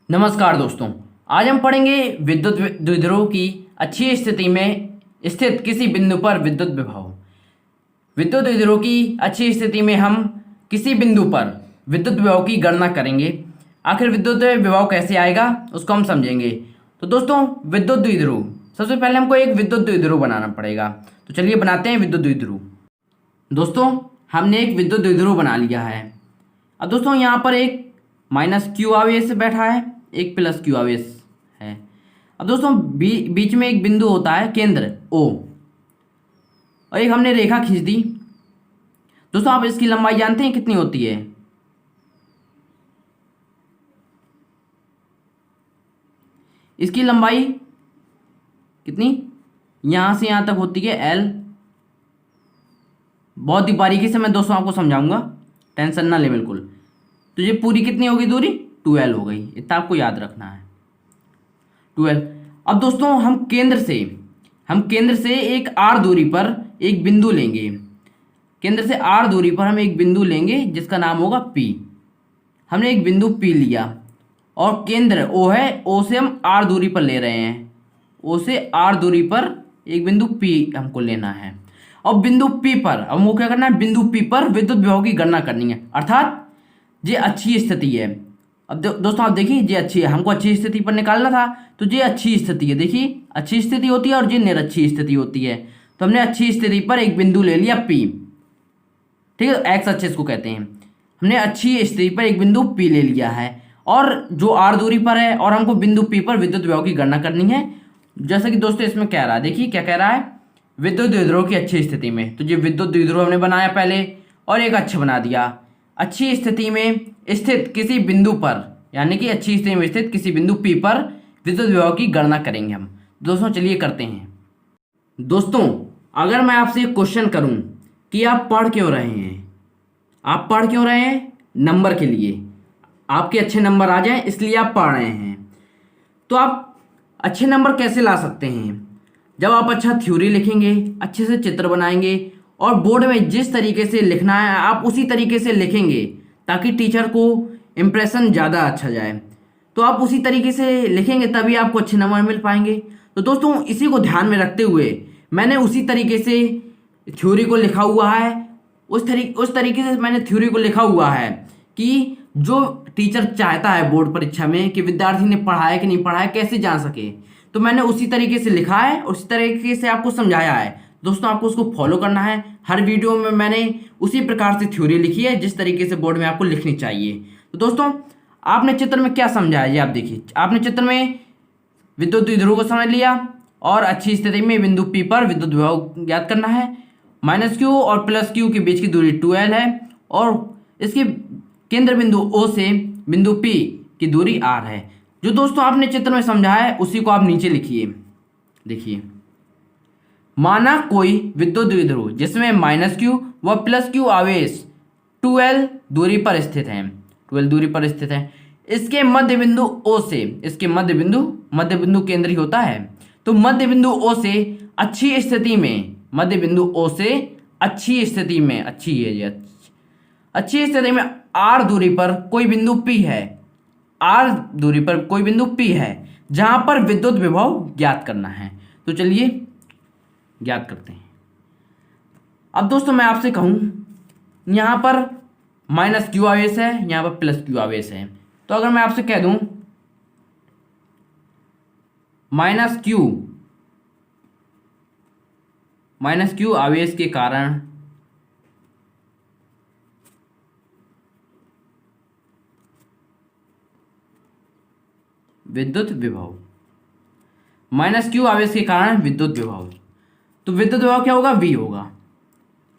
नमस्कार दोस्तों। आज हम पढ़ेंगे विद्युत द्विध्रुव की अच्छी स्थिति में स्थित किसी बिंदु पर विद्युत विभव। विद्युत द्विध्रुव की अच्छी स्थिति में हम किसी बिंदु पर विद्युत विभव की गणना करेंगे। आखिर विद्युत विभव कैसे आएगा उसको हम समझेंगे। तो दोस्तों, विद्युत द्विध्रुव, सबसे पहले हमको एक विद्युत द्विध्रुव बनाना पड़ेगा। तो चलिए बनाते हैं विद्युत द्विध्रुव। दोस्तों, हमने एक विद्युत द्विध्रुव बना लिया है। अब दोस्तों, यहाँ पर एक माइनस क्यू आवेश बैठा है, एक प्लस क्यू आवेश है। अब दोस्तों, बीच में एक बिंदु होता है केंद्र O, और एक हमने रेखा खींच दी। दोस्तों, आप इसकी लंबाई जानते हैं कितनी होती है? इसकी लंबाई कितनी यहां से यहां तक होती है L। बहुत ही बारीकी से मैं दोस्तों आपको समझाऊंगा, टेंशन ना ले बिल्कुल। तो ये पूरी कितनी होगी दूरी? 2L हो गई। इतना आपको याद रखना है, 2L। अब दोस्तों, हम केंद्र से एक R दूरी पर एक बिंदु लेंगे। केंद्र से R दूरी पर हम एक बिंदु लेंगे जिसका नाम होगा P। हमने एक बिंदु P लिया और केंद्र O है, O से हम R दूरी पर ले रहे हैं। O से R दूरी पर एक बिंदु P हमको लेना है। और बिंदु P पर अब हमको क्या करना है? बिंदु P पर विद्युत विभव की गणना करनी है, अर्थात ये अच्छी स्थिति है। अब दोस्तों आप देखिए, ये अच्छी है, हमको अच्छी स्थिति पर निकालना था, तो ये अच्छी स्थिति है। देखिए, अच्छी स्थिति होती है और ये निरच्छी स्थिति होती है। तो हमने अच्छी स्थिति पर एक बिंदु ले लिया P, ठीक है, एक्स अच्छे इसको कहते हैं। हमने अच्छी स्थिति पर एक बिंदु P ले लिया है और जो R दूरी पर है, और हमको बिंदु P पर विद्युत विभव की गणना करनी है। जैसा कि दोस्तों इसमें कह रहा है, देखिए क्या कह रहा है, विद्युत द्विध्रुव की अच्छी स्थिति में। तो ये विद्युत द्विध्रुव हमने बनाया पहले और एक अक्ष बना दिया। अच्छी स्थिति में स्थित किसी बिंदु पर, यानी कि अच्छी स्थिति में स्थित किसी बिंदु P पर विद्युत विभव की गणना करेंगे हम। दोस्तों चलिए करते हैं। दोस्तों, अगर मैं आपसे एक क्वेश्चन करूं कि आप पढ़ क्यों रहे हैं, आप पढ़ क्यों रहे हैं? नंबर के लिए, आपके अच्छे नंबर आ जाएं इसलिए आप पढ़ रहे हैं। तो आप अच्छे नंबर कैसे ला सकते हैं? जब आप अच्छा थ्योरी लिखेंगे, अच्छे से चित्र बनाएंगे और बोर्ड में जिस तरीके से लिखना है आप उसी तरीके से लिखेंगे, ताकि टीचर को इम्प्रेशन ज़्यादा अच्छा जाए। तो आप उसी तरीके से लिखेंगे तभी आपको अच्छे नंबर मिल पाएंगे। तो दोस्तों, इसी को ध्यान में रखते हुए मैंने उसी तरीके से थ्योरी को लिखा हुआ है। उस तरीके से मैंने थ्योरी को लिखा हुआ है कि जो टीचर चाहता है बोर्ड परीक्षा में कि विद्यार्थी ने पढ़ा है कि नहीं पढ़ा है, कैसे जान सके। तो मैंने उसी तरीके से लिखा है, उसी तरीके से आपको समझाया है। दोस्तों, आपको उसको फॉलो करना है। हर वीडियो में मैंने उसी प्रकार से थ्योरी लिखी है जिस तरीके से बोर्ड में आपको लिखनी चाहिए। तो दोस्तों, आपने चित्र में क्या समझा है ये आप देखिए। आपने चित्र में विद्युत द्विध्रुव को समझ लिया और अच्छी स्थिति में बिंदु P पर विद्युत विभव ज्ञात करना है। माइनस Q और प्लस Q के बीच की दूरी 2L है और इसके केंद्र बिंदु O से बिंदु P की दूरी R है। जो दोस्तों आपने चित्र में समझा है उसी को आप नीचे लिखिए। देखिए, माना कोई विद्युत द्विध्रुव जिसमें माइनस Q व प्लस Q आवेश 2L दूरी पर स्थित है, 2L दूरी पर स्थित है। इसके मध्य बिंदु O से, इसके मध्य बिंदु केंद्री होता है। तो मध्य बिंदु O से अच्छी स्थिति में, मध्य बिंदु O से अच्छी स्थिति में, अच्छी है ये, अच्छी स्थिति में R दूरी पर कोई बिंदु P है, R दूरी पर कोई बिंदु P है जहां पर विद्युत विभव ज्ञात करना है। तो चलिए ज्ञात करते हैं। अब दोस्तों मैं आपसे कहूं, यहां पर माइनस Q आवेश है, यहां पर प्लस Q आवेश है। तो अगर मैं आपसे कह दूं माइनस Q आवेश के कारण विद्युत विभव, माइनस Q आवेश के कारण विद्युत विभव, तो विद्युत विभव क्या होगा? V होगा।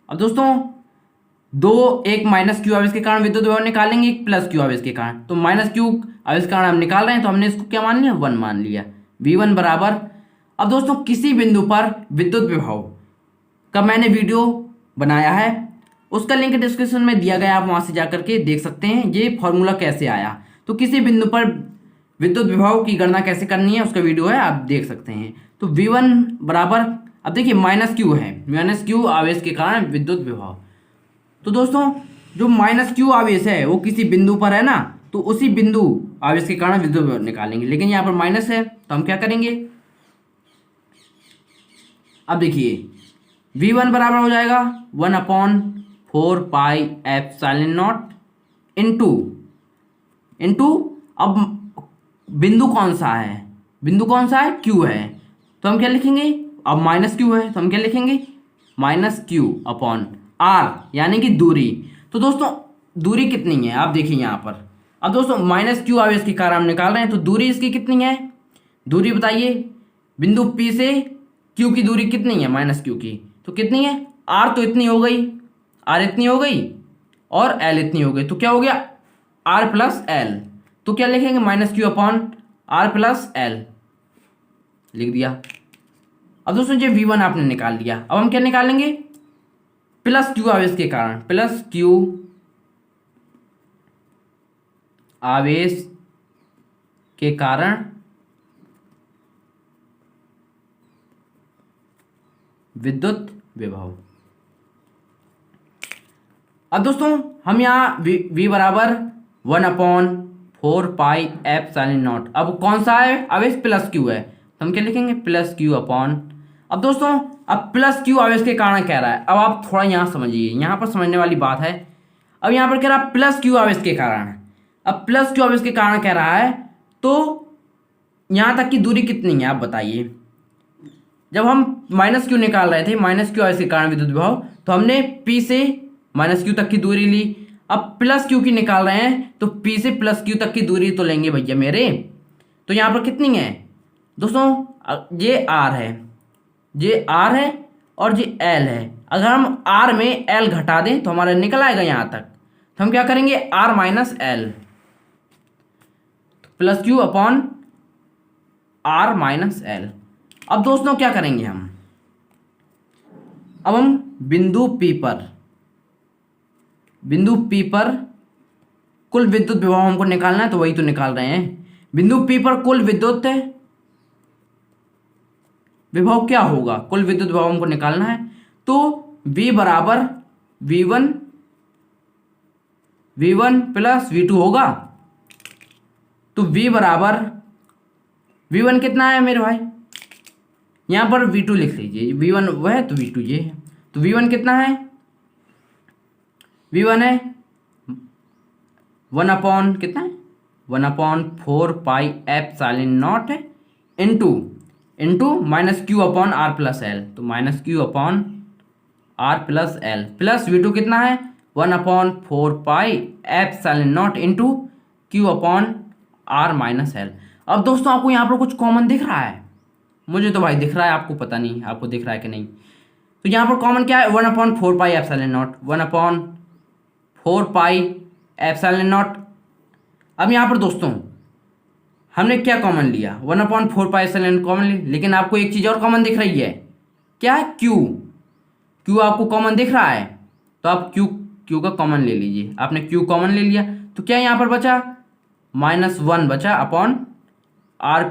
अब दोस्तों, एक माइनस Q आवेश के कारण विद्युत विभव निकालेंगे, एक प्लस Q आवेश के कारण। तो माइनस Q आवेश के कारण हम निकाल रहे हैं, तो हमने इसको क्या मान लिया? 1 मान लिया। V1 बराबर, अब दोस्तों किसी बिंदु पर विद्युत विभव का मैंने वीडियो बनाया है, उसका लिंक डिस्क्रिप्शन में दिया गया, आप वहां से जाकर के देख सकते हैं ये फॉर्मूला कैसे आया। तो किसी बिंदु पर विद्युत विभव की गणना कैसे करनी है उसका वीडियो है, आप देख सकते हैं। तो V1 बराबर, अब देखिए माइनस Q है, माइनस Q आवेश के कारण विद्युत विभव। तो दोस्तों जो माइनस Q आवेश है वो किसी बिंदु पर है ना, तो उसी बिंदु आवेश के कारण विद्युत विभव निकालेंगे। लेकिन यहाँ पर माइनस है तो हम क्या करेंगे, अब देखिए V1 बराबर हो जाएगा 1/4πε0 इंटू अब बिंदु कौन सा है, बिंदु कौन सा है, Q है, तो हम क्या लिखेंगे, अब माइनस Q है तो हम क्या लिखेंगे, -Q/R, यानी कि दूरी। तो दोस्तों दूरी कितनी है आप देखिए यहाँ पर। अब दोस्तों -Q आवेश के कारण हम निकाल रहे हैं, तो दूरी इसकी कितनी है, दूरी बताइए, बिंदु P से Q की दूरी कितनी है, -Q की, तो कितनी है, R तो इतनी हो गई, R इतनी हो गई और L इतनी हो गई, तो क्या हो गया R + L। तो क्या लिखेंगे, -Q/R + L लिख दिया। अब दोस्तों ये V1 आपने निकाल लिया, अब हम क्या निकालेंगे, +Q आवेश के कारण, +Q आवेश के कारण विद्युत विभव। अब दोस्तों हम यहाँ V बराबर 1/4πε0, अब कौन सा है आवेश, +Q है, तो हम क्या लिखेंगे, +Q/। अब दोस्तों अब +Q आवेश के कारण कह रहा है, अब आप थोड़ा यहाँ समझिए, यहाँ पर समझने वाली बात है। अब यहाँ पर कह रहा है +Q आवेश के कारण, अब +Q आवेश के कारण कह रहा है, तो यहाँ तक की दूरी कितनी है आप बताइए। जब हम -Q निकाल रहे थे, -Q आवेश के कारण विद्युत विभव, तो हमने P से -Q तक की दूरी ली। अब +Q की निकाल रहे हैं तो P से +Q तक की दूरी तो लेंगे भैया मेरे। तो यहाँ पर कितनी है दोस्तों, ये R है, ये R है और ये L है। अगर हम R में L घटा दें तो हमारा निकल आएगा यहाँ तक, तो हम क्या करेंगे, R - L, +Q/R - L। अब दोस्तों क्या करेंगे हम, अब हम बिंदु P पर कुल विद्युत विभव हमको निकालना है, तो वही तो निकाल रहे हैं। बिंदु P पर कुल विद्युत विभव क्या होगा, कुल विद्युत विभव हमको निकालना है, तो V बराबर V1 + V2 होगा। तो V बराबर V1 कितना है मेरे भाई, यहाँ पर V2 लिख लीजिए, V1 वह है तो V2 ये है। तो V1 कितना है, V1 है 1 कितना है, 1/4πε0 है इंटू -Q/R + L, तो -Q/R + L प्लस V2 कितना है, 1/4πε0 इंटू Q/R - L। अब दोस्तों आपको यहाँ पर कुछ कॉमन दिख रहा है, मुझे तो भाई दिख रहा है, आपको पता नहीं आपको दिख रहा है कि नहीं। तो यहाँ पर कॉमन क्या है, 1/4πε0, 1/4πε0। अब यहाँ पर दोस्तों हमने क्या कॉमन लिया, 1/4πε0 कॉमन ली, लेकिन आपको एक चीज़ और कॉमन दिख रही है, क्या है, Q आपको कॉमन दिख रहा है, तो आप Q का कॉमन ले लीजिए। आपने Q कॉमन ले लिया तो क्या यहाँ पर बचा, -1 बचा अपॉन R +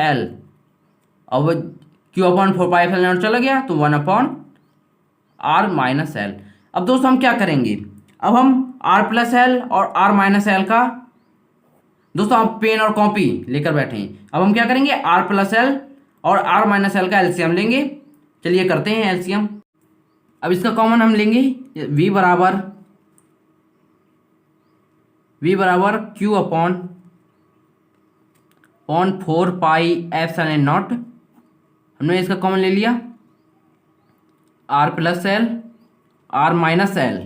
L, अब Q/4πε0 चला गया तो 1/R - L। अब दोस्तों हम क्या करेंगे, अब हम R + L और R - L का, दोस्तों आप पेन और कॉपी लेकर बैठे हैं, अब हम क्या करेंगे, R + L और R - L का एलसीएम लेंगे। चलिए करते हैं एलसीएम। अब इसका कॉमन हम लेंगे, V बराबर Q/4πε0, हमने इसका कॉमन ले लिया, R + L R - L।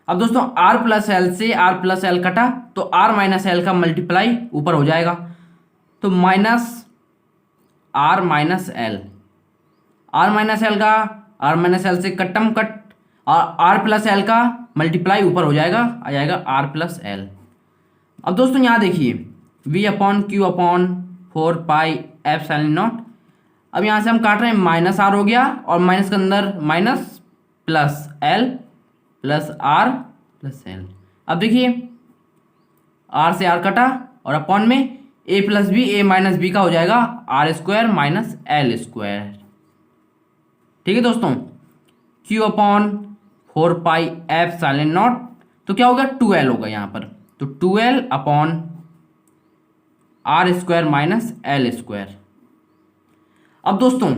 अब दोस्तों R + L से R + L कटा तो R - L का मल्टीप्लाई ऊपर हो जाएगा, तो -R - L, R - L का R - L से कट्टम कट, और R + L का मल्टीप्लाई ऊपर हो जाएगा, आ जाएगा R + L। अब दोस्तों यहाँ देखिए V/Q/4πε0, अब यहाँ से हम काट रहे हैं, -R हो गया और माइनस के अंदर minus, plus L + R + L। अब देखिए R से R कटा और अपॉन में A + B, A - B का हो जाएगा R² - L²। ठीक है दोस्तों, Q/4πε0 तो क्या होगा, 2L होगा यहाँ पर, तो 2L/R R square minus L square. अब दोस्तों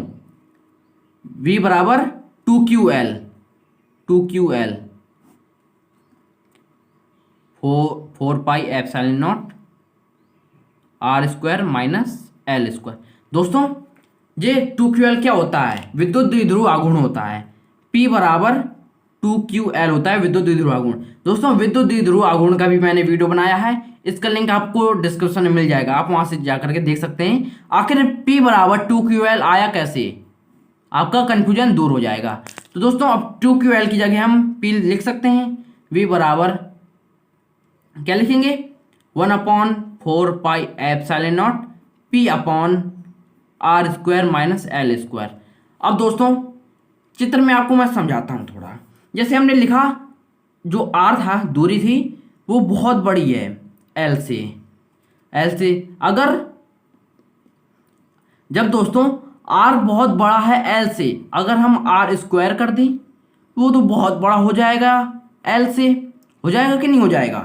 v बराबर 2QL 4 pi epsilon naught R square minus L square. दोस्तों ये 2QL क्या होता है? विद्युत द्विध्रुव आघूर्ण होता है। P बराबर 2QL होता है विद्युत द्विध्रुव आघूर्ण। दोस्तों विद्युत द्विध्रुव आघूर्ण का भी मैंने वीडियो बनाया है, इसका लिंक आपको डिस्क्रिप्शन में मिल जाएगा, आप वहां से जाकर के देख सकते हैं। आखिर P बराबर 2QL आया कैसे, आपका कंफ्यूजन दूर हो जाएगा। तो दोस्तों अब 2QL की जगह हम P लिख सकते हैं। V बराबर क्या लिखेंगे? 1/4 pi epsilon naught P upon R square minus L square. अब दोस्तों चित्र में आपको मैं समझाता हूँ थोड़ा। जैसे हमने लिखा, जो आर था, दूरी थी, वो बहुत बड़ी है एल से। अगर जब दोस्तों आर बहुत बड़ा है एल से, अगर हम आर स्क्वायर कर दें वो तो बहुत बड़ा हो जाएगा एल से। हो जाएगा कि नहीं हो जाएगा?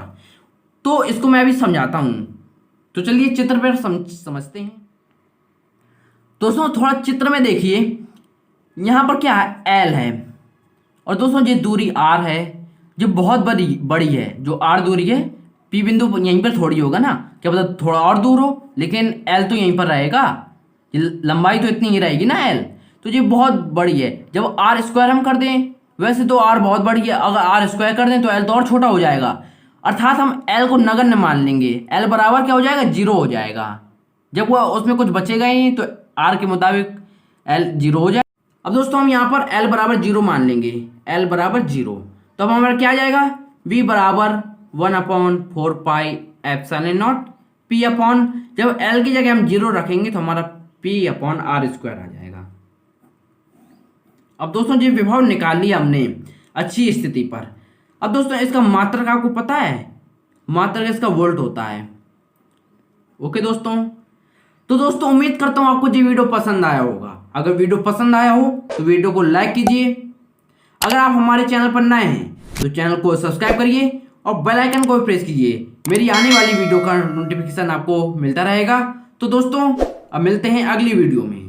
तो इसको मैं अभी समझाता हूँ। तो चलिए चित्र पर समझते हैं। दोस्तों थोड़ा चित्र में देखिए, यहाँ पर क्या है? एल है, और दोस्तों ये दूरी आर है जो बहुत बड़ी है। जो आर दूरी है, पी बिंदु यहीं पर थोड़ी होगा ना, क्या पता थोड़ा और दूर हो, लेकिन एल तो यहीं पर रहेगा। ये लंबाई तो इतनी ही रहेगी ना एल, तो ये बहुत बड़ी है। जब आर स्क्वायर हम कर दें, वैसे तो आर बहुत बड़ी है, अगर आर स्क्वायर कर दें तो एल तो और छोटा हो जाएगा, अर्थात हम एल को नगण्य मान लेंगे। एल बराबर क्या हो जाएगा? 0 हो जाएगा। जब वो उसमें कुछ बचेगा ही नहीं तो आर के मुताबिक एल 0 हो जाएगा। अब दोस्तों हम यहाँ पर एल बराबर 0 मान लेंगे, एल बराबर 0। तो अब हमारा क्या आ जाएगा? v बराबर 1/4 pi epsilon naught P upon, जब एल की जगह हम 0 रखेंगे तो हमारा P अपॉन आर स्क्वायर आ जाएगा। अब दोस्तों ये विभव निकाल लिया हमने अच्छी स्थिति पर। अब दोस्तों इसका मात्रक आपको पता है? मात्रक इसका वोल्ट होता है। ओके दोस्तों, तो दोस्तों उम्मीद करता हूँ आपको ये वीडियो पसंद आया होगा। अगर वीडियो पसंद आया हो तो वीडियो को लाइक कीजिए। अगर आप हमारे चैनल पर नए हैं तो चैनल को सब्सक्राइब करिए और बेल आइकन को भी प्रेस कीजिए। मेरी आने वाली वीडियो का नोटिफिकेशन आपको मिलता रहेगा। तो दोस्तों अब मिलते हैं अगली वीडियो में।